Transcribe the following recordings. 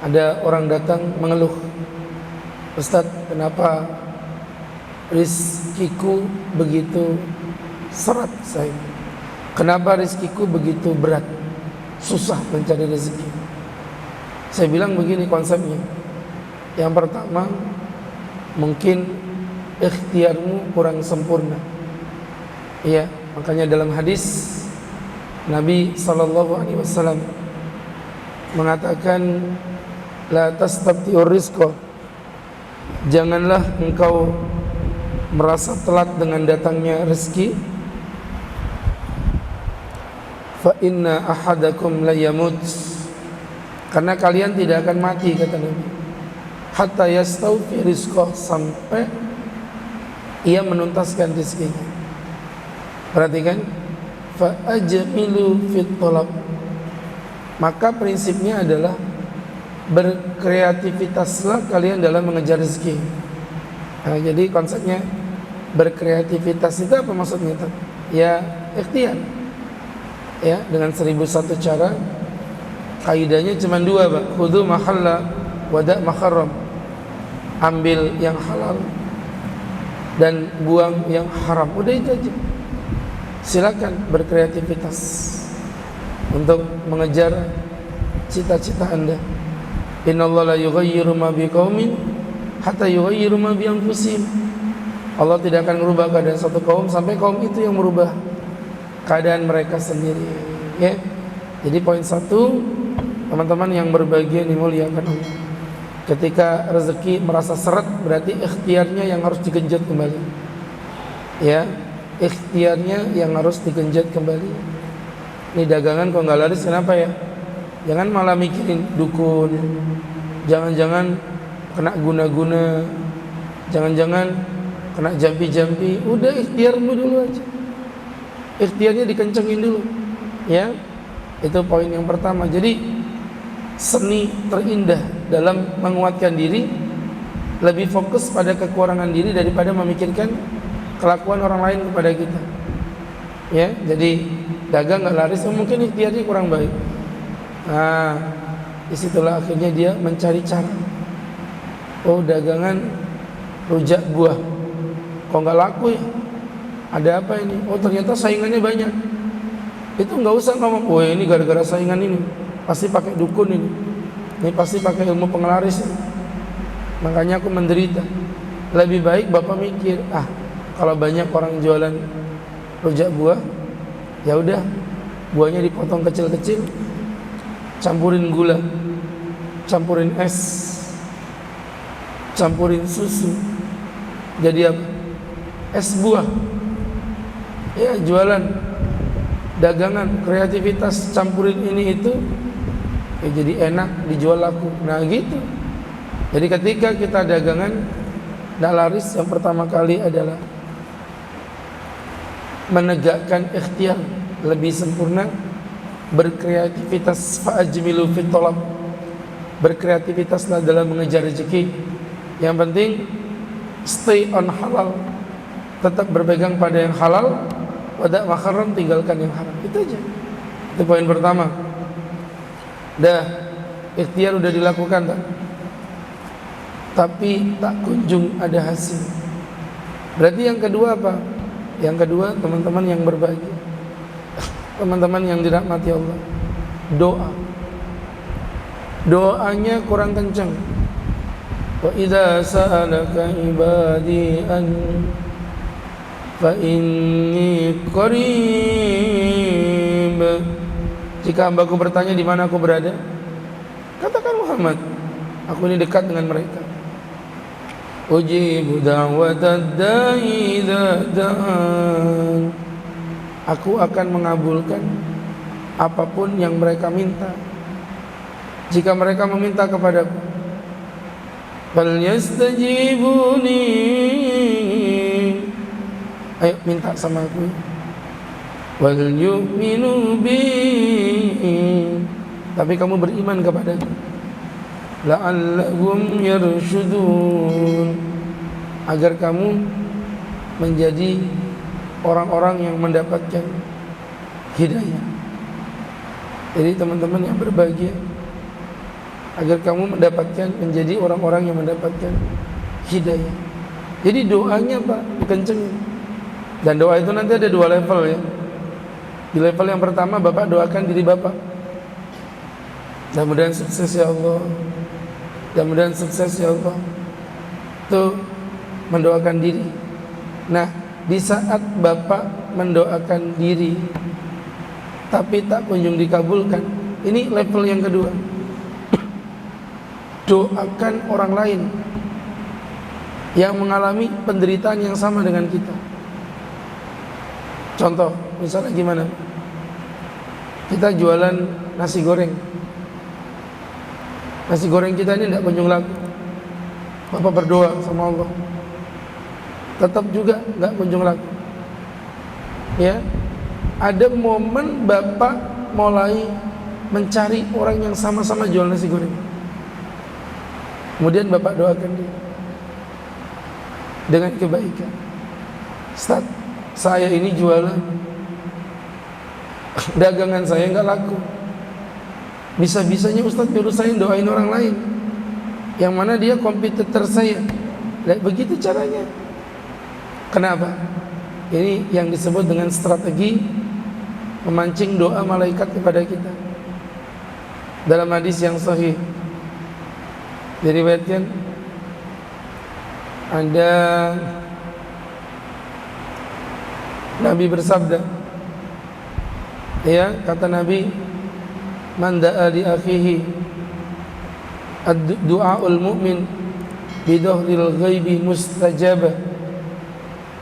Ada orang datang mengeluh, Ustaz, kenapa rizkiku begitu seret saya? Kenapa rizkiku begitu berat? Susah mencari rezeki. Saya bilang begini konsepnya. Yang pertama, mungkin ikhtiarmu kurang sempurna. Iya, makanya dalam hadis Nabi SAW mengatakan, la tastabti'ur rizqa, janganlah engkau merasa telat dengan datangnya rezeki. Fa inna ahadakum la yamut, karena kalian tidak akan mati, kata Nabi, hatta yastawfi rizqah, sampai ia menuntaskan rezekinya. Perhatikan, fa ajmilu fit talab, maka prinsipnya adalah berkreativitaslah kalian dalam mengejar rezeki. Nah, jadi konsepnya berkreativitas itu apa maksudnya? Ya ikhtiar. Ya, dengan 1001 cara. Kaidahnya cuma dua, Pak. Khudhu mahalla wada' maharram. Ambil yang halal dan buang yang haram. Udah itu aja. Silakan berkreativitas untuk mengejar cita-cita Anda. Innallaha la yughayyiru ma biqaumin hatta yughayyiru ma bi anfusihim. Allah tidak akan merubah keadaan satu kaum sampai kaum itu yang merubah keadaan mereka sendiri. Ya. Jadi poin satu, teman-teman yang berbahagia dimuliakan Allah, ketika rezeki merasa seret, berarti ikhtiarnya yang harus digenjot kembali. Ya, ikhtiarnya yang harus digenjot kembali. Ini dagangan kok nggak laris, kenapa ya? Jangan malah mikirin dukun, jangan-jangan kena guna-guna, jangan-jangan kena jampi-jampi. Udah ikhtiarmu dulu aja, ikhtiarnya dikencengin dulu. Ya, itu poin yang pertama. Jadi seni terindah dalam menguatkan diri lebih fokus pada kekurangan diri daripada memikirkan kelakuan orang lain kepada kita. Ya, jadi dagang nggak laris, mungkin ikhtiarnya kurang baik. Nah, disitulah akhirnya dia mencari cara. Oh, dagangan rujak buah kok nggak laku ya? Ada apa ini? Oh, ternyata saingannya banyak. Itu nggak usah ngomong, oh ini gara-gara saingan ini, pasti pakai dukun ini pasti pakai ilmu penglaris ini, makanya aku menderita. Lebih baik bapak mikir, kalau banyak orang jualan rujak buah, ya udah buahnya dipotong kecil-kecil, campurin gula, campurin es, campurin susu, jadi apa? Es buah. Ya, jualan, dagangan, kreativitas, campurin ini itu, ya jadi enak, dijual laku. Nah gitu. Jadi ketika kita dagangan nggak laris, yang pertama kali adalah menegakkan ikhtiar lebih sempurna, berkreativitas. Fa'ajmilu fit talab, berkreativitaslah dalam mengejar rezeki. Yang penting stay on halal, tetap berpegang pada yang halal, wada' maharram, tinggalkan yang haram. Itu aja. Itu poin pertama. Dah, ikhtiar udah dilakukan tak? Tapi tak kunjung ada hasil. Berarti yang kedua apa? Yang kedua, teman-teman yang berbahagia, teman-teman yang dirahmati Allah, doa. Doanya kurang kencang. Wa idza sa'alaka ibadi an fa inni qarib. Jika hambaku bertanya di mana aku berada, katakan Muhammad, aku ini dekat dengan mereka. Ujibu da'watad da'i idza da'an. Aku akan mengabulkan apapun yang mereka minta jika mereka meminta kepadaku. Fal yastajibuni, ayo minta sama aku. Wal yu'minu bi, tapi kamu beriman kepadaku. La'allahum yarshudun, agar kamu menjadi orang-orang yang mendapatkan hidayah. Jadi teman-teman yang berbahagia, agar kamu mendapatkan, menjadi orang-orang yang mendapatkan hidayah. Jadi doanya Pak dikencengin. Dan doa itu nanti ada 2 level ya. Di level yang pertama Bapak doakan diri Bapak, mudah-mudahan sukses ya Allah, mudah-mudahan sukses ya Allah. Itu mendoakan diri. Nah, di saat Bapak mendoakan diri tapi tak kunjung dikabulkan, ini level yang kedua. Doakan orang lain yang mengalami penderitaan yang sama dengan kita. Contoh, misalnya gimana? Kita jualan nasi goreng. Nasi goreng kita ini tidak kunjung laku. Bapak berdoa sama Allah, tetap juga nggak kunjung laku. Ya, ada momen Bapak mulai mencari orang yang sama-sama jual nasi goreng. Kemudian Bapak doakan dia dengan kebaikan. Ustaz, saya ini jualan, dagangan saya nggak laku. Bisa-bisanya Ustaz nyuruh saya doain orang lain, yang mana dia kompetitor saya. Begitu caranya. Kenapa? Ini yang disebut dengan strategi memancing doa malaikat kepada kita. Dalam hadis yang sahih diriwayatkan, ada Nabi bersabda, ya, kata Nabi, man da'a li akhihi ad-du'aul mu'min bidhahril ghaibi mustajabah.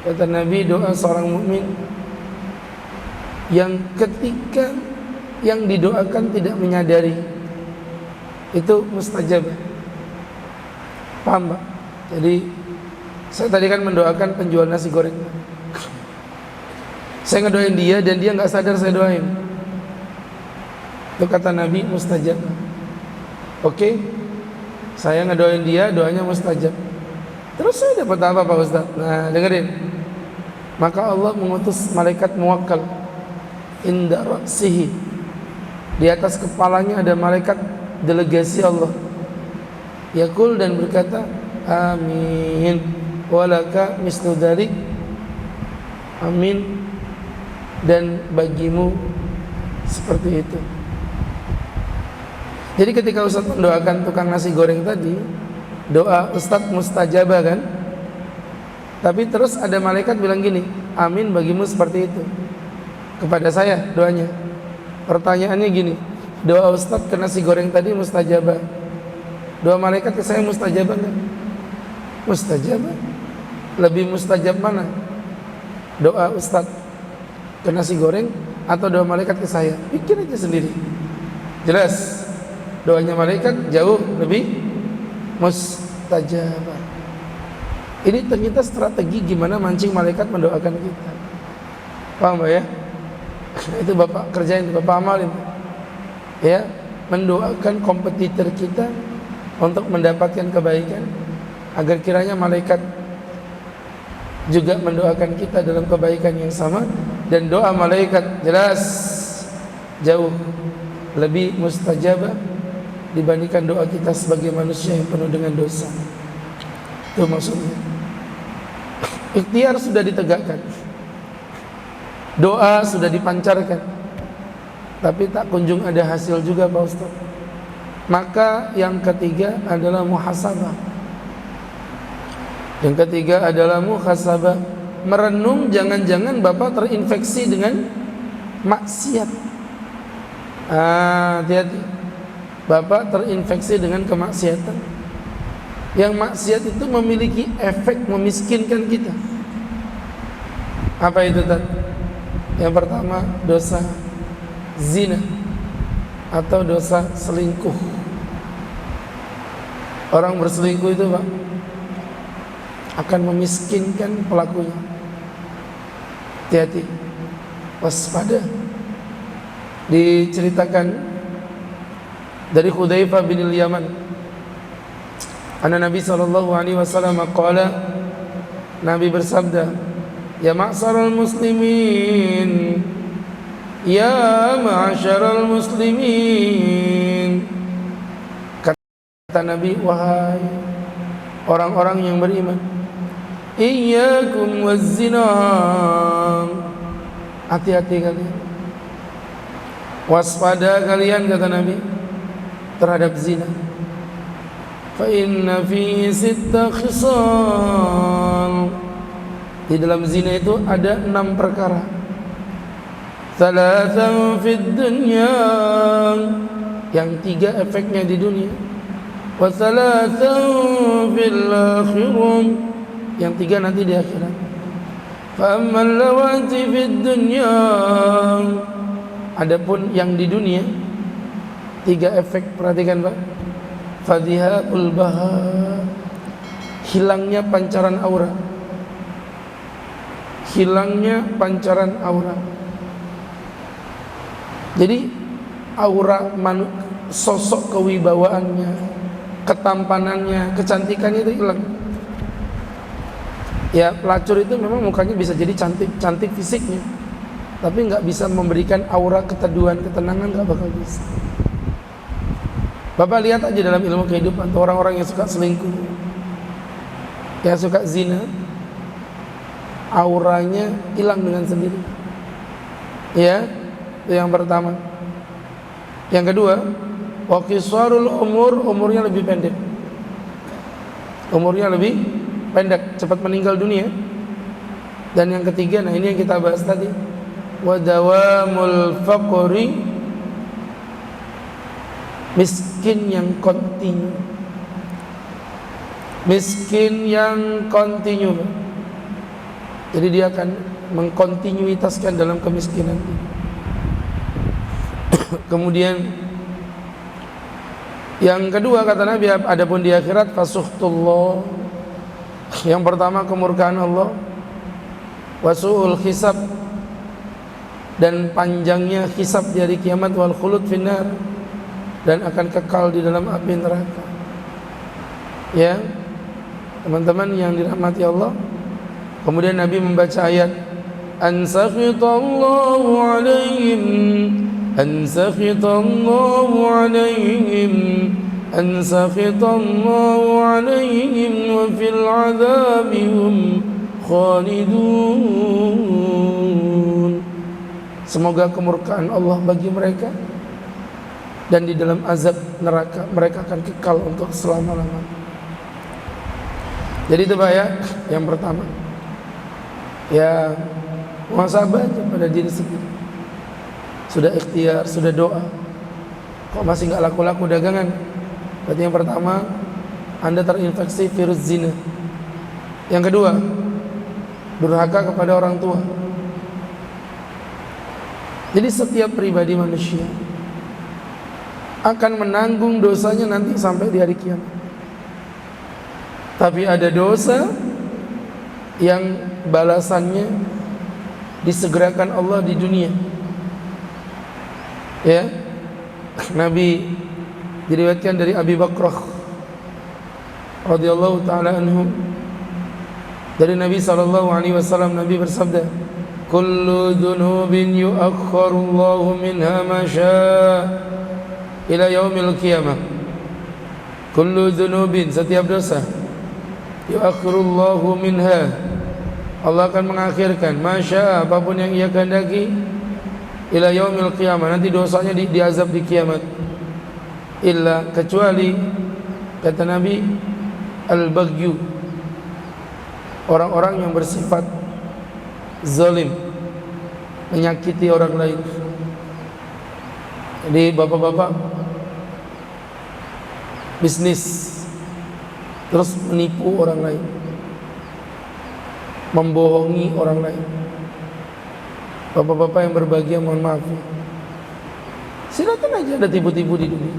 Kata Nabi, doa seorang mukmin yang ketika yang didoakan tidak menyadari, itu mustajabah. Paham Pak? Jadi saya tadi kan mendoakan penjual nasi goreng. Saya ngedoain dia dan dia nggak sadar saya doain. Itu kata Nabi mustajab. Oke, saya ngedoain dia, doanya mustajab. Terus saya dapat apa Pak Ustaz? Nah, dengerin. Maka Allah mengutus malaikat muwakkal inda ra'sihi. Di atas kepalanya ada malaikat delegasi Allah. Yaqul, dan berkata, amin walaka mislu dzalik. Amin, dan bagimu seperti itu. Jadi ketika Ustaz mendoakan tukang nasi goreng tadi, doa Ustaz mustajabah kan? Tapi terus ada malaikat bilang gini, amin bagimu seperti itu. Kepada saya doanya. Pertanyaannya gini, doa Ustaz ke nasi goreng tadi mustajabah, doa malaikat ke saya mustajabah enggak? Mustajabah. Lebih mustajab mana? Doa Ustaz ke nasi goreng atau doa malaikat ke saya? Pikir aja sendiri. Jelas doanya malaikat jauh lebih mustajabah. Ini ternyata strategi gimana mancing malaikat mendoakan kita. Paham Pak ya? Itu Bapak kerjain, Bapak amalin. Ya, mendoakan kompetitor kita untuk mendapatkan kebaikan, agar kiranya malaikat juga mendoakan kita dalam kebaikan yang sama. Dan doa malaikat jelas jauh lebih mustajabah dibandingkan doa kita sebagai manusia yang penuh dengan dosa. Itu maksudnya. Ikhtiar sudah ditegakkan, doa sudah dipancarkan, tapi tak kunjung ada hasil juga Pak Ustaz. Maka yang ketiga adalah muhasabah. Yang ketiga adalah muhasabah, merenung jangan-jangan Bapak terinfeksi dengan maksiat. Hati-hati, Bapak terinfeksi dengan kemaksiatan. Yang maksiat itu memiliki efek memiskinkan kita. Apa itu tadi? Yang pertama, dosa zina atau dosa selingkuh. Orang berselingkuh itu Pak akan memiskinkan pelakunya. Hati-hati, waspada. Diceritakan dari Hudzaifah bin Yaman, anna Nabi sallallahu alaihi wasallam qala, Nabi bersabda, ya ma'syaral muslimin, ya ma'syaral muslimin, Kata Nabi, wahai orang-orang yang beriman, iyyakum wazzina, hati-hati kalian, waspada kalian, kata Nabi, terhadap zina. Fa inna fi sitta khisal, di dalam zina itu ada 6 perkara. Thalathan fid dunya, yang 3 efeknya di dunia. Wa thalathan fil akhirah, yang 3 nanti di akhirat. Fa ammal lawati fid dunya, adapun yang di dunia 3 efek, perhatikan Pak. Fadhihaul baha, hilangnya pancaran aura. Hilangnya pancaran aura. Jadi aura sosok kewibawaannya, ketampanannya, kecantikannya itu hilang. Ya, pelacur itu memang mukanya bisa jadi cantik fisiknya, tapi nggak bisa memberikan aura keteduhan, ketenangan, nggak bakal bisa. Bapak lihat aja dalam ilmu kehidupan, orang-orang yang suka selingkuh, yang suka zina, auranya hilang dengan sendiri. Ya, itu yang pertama. Yang kedua, wa qisarul umur, umurnya lebih pendek. Umurnya lebih pendek, cepat meninggal dunia. Dan yang ketiga, nah ini yang kita bahas tadi, wa dawamul faqri, miskin yang kontinu. Miskin yang kontinu. Jadi dia akan mengkontinuitaskan dalam kemiskinan. Kemudian yang kedua, kata Nabi, adapun di akhirat fasuhtullah, yang pertama kemurkaan Allah, wasu'ul hisab, dan panjangnya hisab di hari kiamat, wal khulud finnar, dan akan kekal di dalam api neraka. Ya teman-teman yang dirahmati Allah. Kemudian Nabi membaca ayat, an sakhitallahu alaihim, an sakhitallahu alaihim, an sakhitallahu alaihim wa fil adzabi hum khalidun. Semoga kemurkaan Allah bagi mereka, dan di dalam azab neraka mereka akan kekal untuk selama-lamanya. Jadi itu Pak ya, yang pertama, ya muhasabah aja pada diri sendiri. Sudah ikhtiar, sudah doa, kok masih nggak laku-laku dagangan? Berarti yang pertama, Anda terinfeksi virus zina. Yang kedua, durhaka kepada orang tua. Jadi setiap pribadi manusia akan menanggung dosanya nanti sampai di hari kiamat. Tapi ada dosa yang balasannya disegerakan Allah di dunia. Ya, Nabi, diriwayatkan dari Abi Bakrah radhiyallahu taala anhu, dari Nabi SAW, Nabi bersabda, kullu dzunubin yu'akhkharullahu minha ma syaa ila yaumil qiyamah. Kullu dzunubin, setiap dosa, yu'akhirullahu minha, Allah akan mengakhirkan, masya, apapun yang ia kehendaki, ila yaumil qiyamah, nanti dosanya diazab di kiamat. Illa, kecuali, kata Nabi, al-baghyu, orang-orang yang bersifat zalim, menyakiti orang lain. Jadi bapak-bapak bisnis terus menipu orang lain, membohongi orang lain. Bapak-bapak yang berbahagia, mohon maaf, silakan aja Anda tipu-tipu di dunia,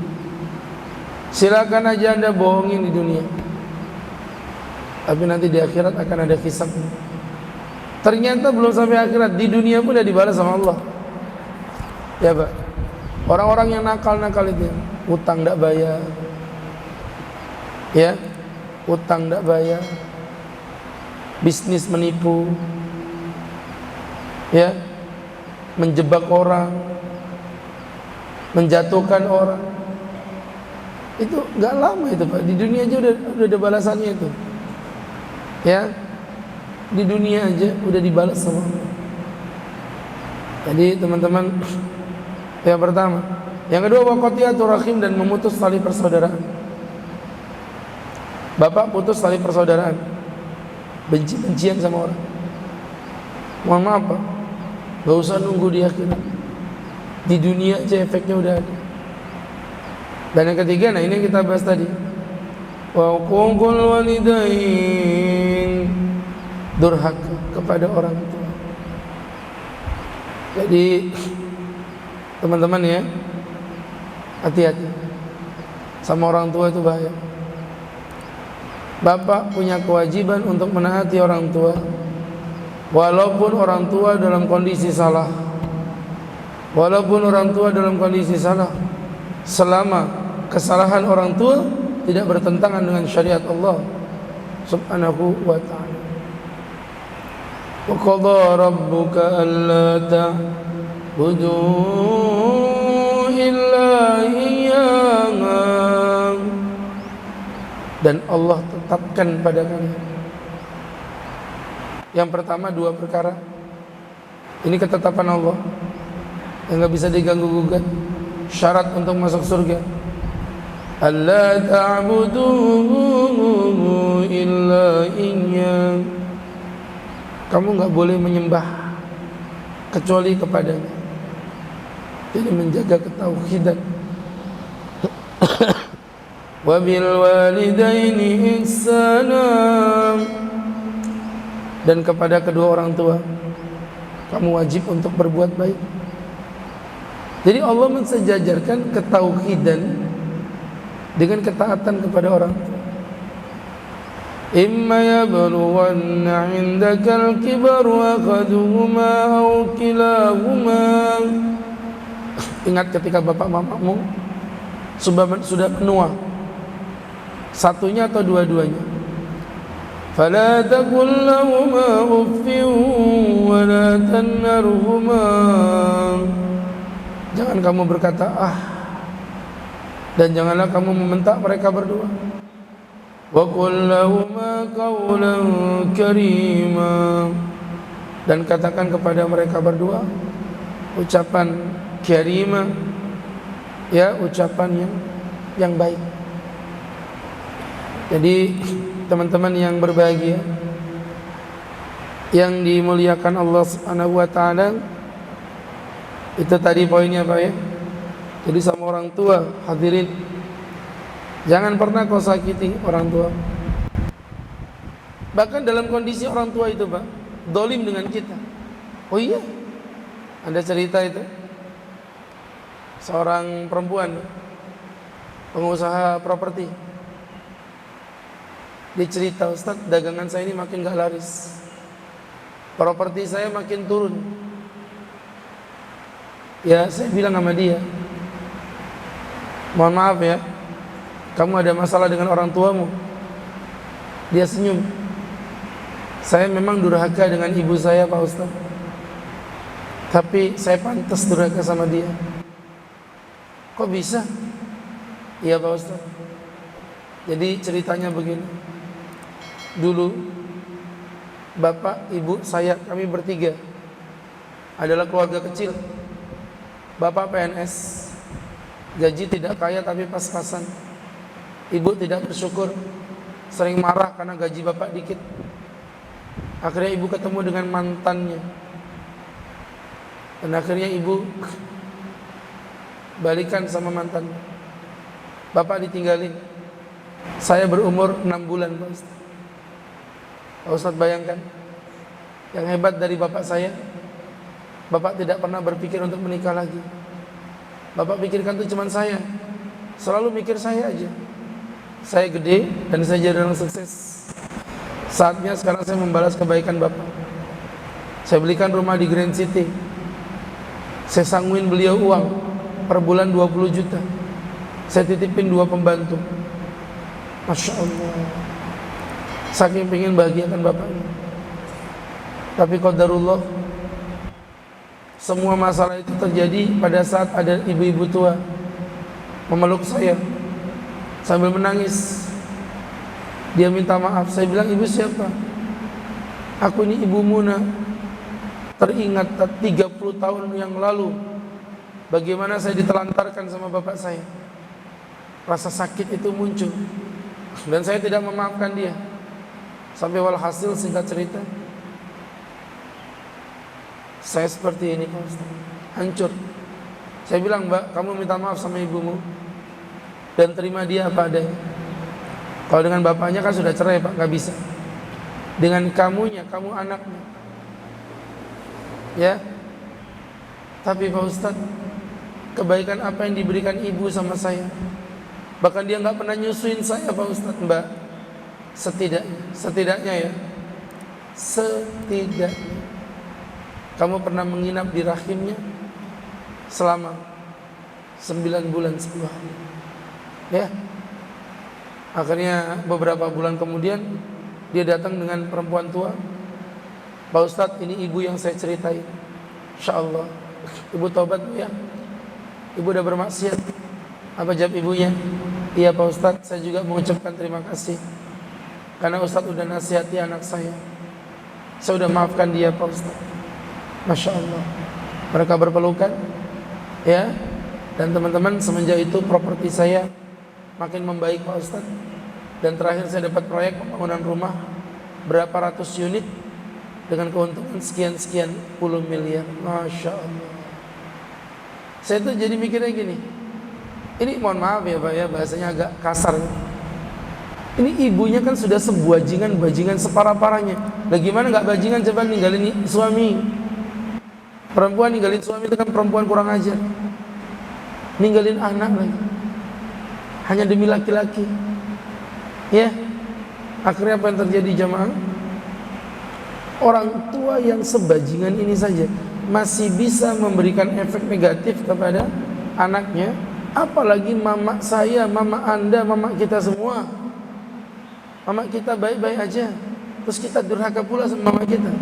silakan aja Anda bohongin di dunia, tapi nanti di akhirat akan ada hisab. Ternyata belum sampai akhirat, di dunia pun udah dibalas sama Allah. Ya Pak, orang-orang yang nakal-nakal itu, utang tidak bayar, ya, utang tidak bayar, bisnis menipu, ya, menjebak orang, menjatuhkan orang, Itu nggak lama itu Pak, di dunia aja udah ada balasannya itu. Ya, di dunia aja udah dibalas sama Allah. Jadi teman-teman, yang pertama. Yang kedua, waqati'atur rahim, dan memutus tali persaudaraan. Bapak putus tali persaudaraan, benci-bencian sama orang. Mohon maaf Pak, gak usah nunggu di akhirat, di dunia aja efeknya udah ada. Dan yang ketiga, nah ini yang kita bahas tadi, wa uququl walidain, durhaka kepada orang tua. Jadi teman-teman ya, hati-hati sama orang tua, itu bahaya. Bapak punya kewajiban untuk menaati orang tua, walaupun orang tua dalam kondisi salah. Walaupun orang tua dalam kondisi salah, selama kesalahan orang tua tidak bertentangan dengan syariat Allah Subhanahu wa ta'ala. Wa qadha rabbuka alla ta'budu illa iyyahu, dan Allah tetapkan pada kalian. Yang pertama, dua perkara. Ini ketetapan Allah yang nggak bisa diganggu gugat. Syarat untuk masuk surga, alla ta'budu illa iyyah. Kamu nggak boleh menyembah kecuali kepadanya. Jadi menjaga ketauhidan. Wa bil walidaini ihsana, dan kepada kedua orang tua kamu wajib untuk berbuat baik. Jadi Allah mensejajarkan ketauhidan dengan ketaatan kepada orang tua. Imma yablughanna 'indakal kibaru ahaduhuma aw kilahuma. Ingat ketika bapak mamamu sudah menua, satunya atau dua-duanya. Fala taqul lahumā uffin wa la tanharhumā. Jangan kamu berkata ah, dan janganlah kamu membentak mereka berdua. Wa qul lahumā qawlan karīmā, dan katakan kepada mereka berdua ucapan karimah, ya, ucapan yang baik. Jadi teman-teman yang berbahagia, yang dimuliakan Allah Subhanahu wa ta'ala, itu tadi poinnya Pak ya. Jadi sama orang tua, hadirin, jangan pernah kau sakiti orang tua. Bahkan dalam kondisi orang tua itu Pak dolim dengan kita. Oh iya, ada cerita itu, seorang perempuan pengusaha properti, dia cerita, Ustaz, dagangan saya ini makin gak laris, properti saya makin turun. Ya, saya bilang sama dia, mohon maaf ya, kamu ada masalah dengan orang tuamu. Dia senyum. Saya memang durhaka dengan ibu saya Pak Ustaz, tapi saya pantas durhaka sama dia. Kok bisa? Iya Pak Ustaz. Jadi ceritanya begini. Dulu bapak, ibu, saya, kami bertiga adalah keluarga kecil. Bapak PNS, gaji tidak kaya tapi pas-pasan. Ibu tidak bersyukur, sering marah karena gaji bapak dikit. Akhirnya ibu ketemu dengan mantannya, dan akhirnya ibu balikan sama mantannya. Bapak ditinggalin. Saya berumur 6 bulan Pak Ustaz. Pak Ustaz bayangkan, yang hebat dari bapak saya, bapak tidak pernah berpikir untuk menikah lagi. Bapak pikirkan itu cuma saya, selalu mikir saya aja. Saya gede dan saya jadi orang sukses. Saatnya sekarang saya membalas kebaikan bapak. Saya belikan rumah di Grand City. Saya sangguin beliau uang per bulan 20 juta. Saya titipin 2 pembantu. Masya Allah, saking pengen bahagiakan bapaknya. Tapi qadarullah, semua masalah itu terjadi pada saat ada ibu-ibu tua memeluk saya, sambil menangis. Dia minta maaf. Saya bilang, ibu siapa? Aku ini ibumu nak. Teringat 30 tahun yang lalu bagaimana saya ditelantarkan sama bapak saya. Rasa sakit itu muncul dan saya tidak memaafkan dia. Sampai walhasil singkat cerita, saya seperti ini Pak Ustaz, hancur. Saya bilang, Mbak, kamu minta maaf sama ibumu dan terima dia apa adanya. Kalau dengan bapaknya kan sudah cerai Pak, nggak bisa. Dengan kamunya, kamu anaknya, ya. Tapi Pak Ustaz, kebaikan apa yang diberikan ibu sama saya? Bahkan dia nggak pernah nyusuin saya Pak Ustaz. Mbak, setidaknya ya, setidaknya kamu pernah menginap di rahimnya selama 9 bulan 10 hari, ya. Akhirnya beberapa bulan kemudian dia datang dengan perempuan tua. Pak Ustadz, ini ibu yang saya ceritai. Insya Allah, ibu taubat bu ya. Ibu udah bermaksiat. Apa jawab ibunya? Iya Pak Ustadz, saya juga mengucapkan terima kasih karena Ustadz udah nasihati anak saya. Saya udah maafkan dia Pak Ustadz. Masya Allah. Mereka berpelukan, ya. Dan teman-teman, semenjak itu properti saya makin membaik Pak Ustadz. Dan terakhir saya dapat proyek pembangunan rumah berapa ratus unit dengan keuntungan sekian-sekian puluh miliar. Masya Allah. Saya tuh jadi mikirnya gini, ini mohon maaf ya Pak ya, bahasanya agak kasar ya. Ini ibunya kan sudah bajingan separah-parahnya. Lah gimana nggak bajingan coba ninggalin suami? Perempuan ninggalin suami itu kan perempuan kurang ajar. Ninggalin anak lagi hanya demi laki-laki, ya. Akhirnya apa yang terjadi jamaah? Orang tua yang sebajingan ini saja masih bisa memberikan efek negatif kepada anaknya, apalagi mama saya, mama anda, mama kita semua. Mama kita baik-baik aja, terus kita durhaka pula sama mama kita.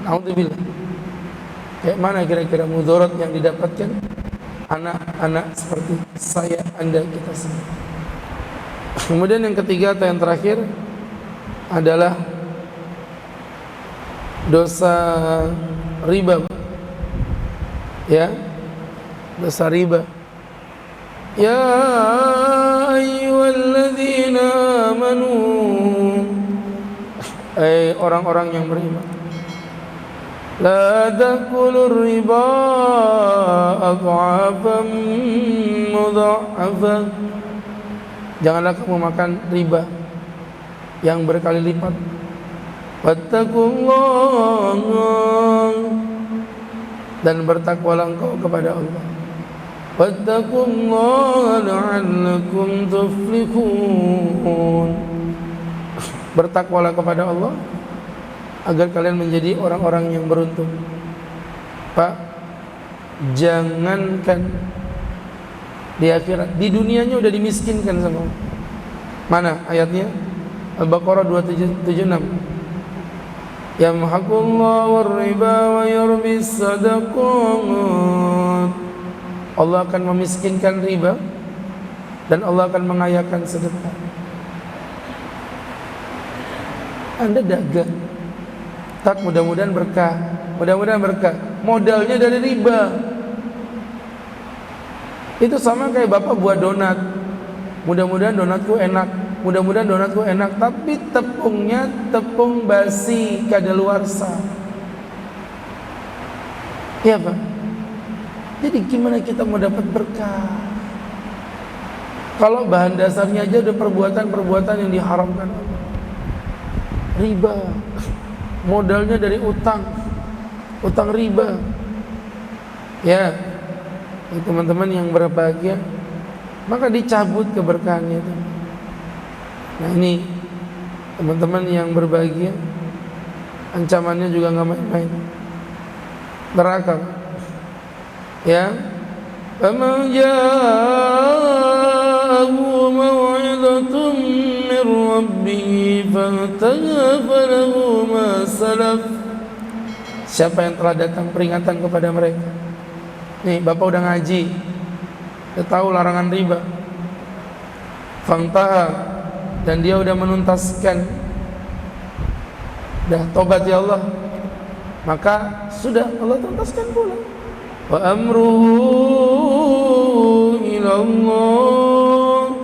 Alhamdulillah. Kayak mana kira-kira mudarat yang didapatkan anak-anak seperti saya, anda, kita semua. Kemudian yang ketiga atau yang terakhir adalah dosa riba, ya, dosa riba. Ya ayyuhalladzina amanu, orang-orang yang beriman, la ta'kulur riba adhafan mudha'afa. Janganlah kamu makan riba yang berkali lipat. Wattaqullah, dan bertakwalah engkau kepada Allah. Wattaqullaha la'allakum tuflihun. Bertakwalah kepada Allah agar kalian menjadi orang-orang yang beruntung. Pak, jangankan di akhirat, di dunianya udah dimiskinkan sama Allah. Mana ayatnya? Al-Baqarah 276. Yamhaqullahu ar-riba wa yurbis sadaqat. Allah akan memiskinkan riba dan Allah akan mengayakan sedekah. Anda dagang, tak, mudah-mudahan berkah, mudah-mudahan berkah. Modalnya dari riba. Itu sama kayak bapak buat donat. Mudah-mudahan donatku enak, mudah-mudahan donatku enak, tapi tepungnya tepung basi kadaluarsa. Iya Pak. Jadi gimana kita mau dapat berkah kalau bahan dasarnya aja udah perbuatan-perbuatan yang diharamkan Allah? Riba, modalnya dari utang riba. Ya, teman-teman yang berbahagia, maka dicabut keberkahannya itu. Nah ini teman-teman yang berbahagia, ancamannya juga nggak main-main, neraka. Ya, faman ja'ahu maw'izatun min rabbih fantaha falahu ma salaf. Siapa yang telah datang peringatan kepada mereka? Nih, bapak udah ngaji, udah tahu larangan riba. Fangtaha, dan dia udah menuntaskan, dah tobat ya Allah, maka sudah Allah tuntaskan pula. Wa amruhu ilallah,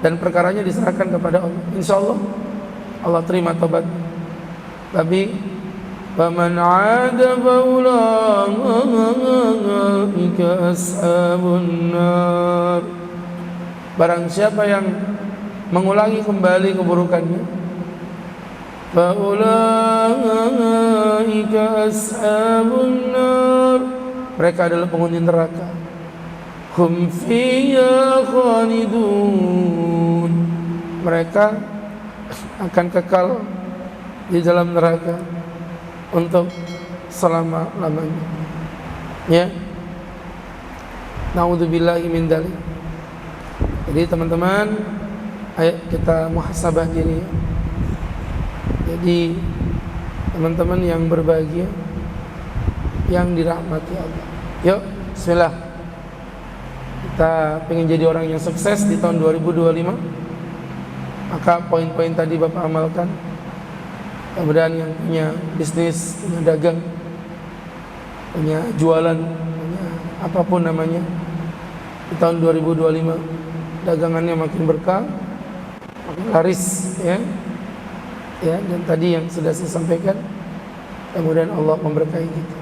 dan perkaranya diserahkan kepada Allah. Insyaallah Allah terima tobat. Tapi faman 'ada faulaika ashabun nar, barang siapa yang mengulangi kembali keburukannya, faulaika ashabun nar, mereka adalah penghuni neraka. Hum fiha khalidun, mereka akan kekal di dalam neraka untuk selama-lamanya. Ya, naudzubillahi min dzalik. Jadi teman-teman, ayo kita muhasabah diri. Jadi teman-teman yang berbahagia, yang dirahmati Allah. Yuk, bismillah. Kita pengen jadi orang yang sukses di tahun 2025. Maka poin-poin tadi Bapak amalkan. Kemudian yang punya bisnis, punya dagang, punya jualan, punya apapun namanya, di tahun 2025 dagangannya makin berkah, makin laris, ya. Ya, dan tadi yang sudah saya sampaikan, kemudian Allah memberkahi kita.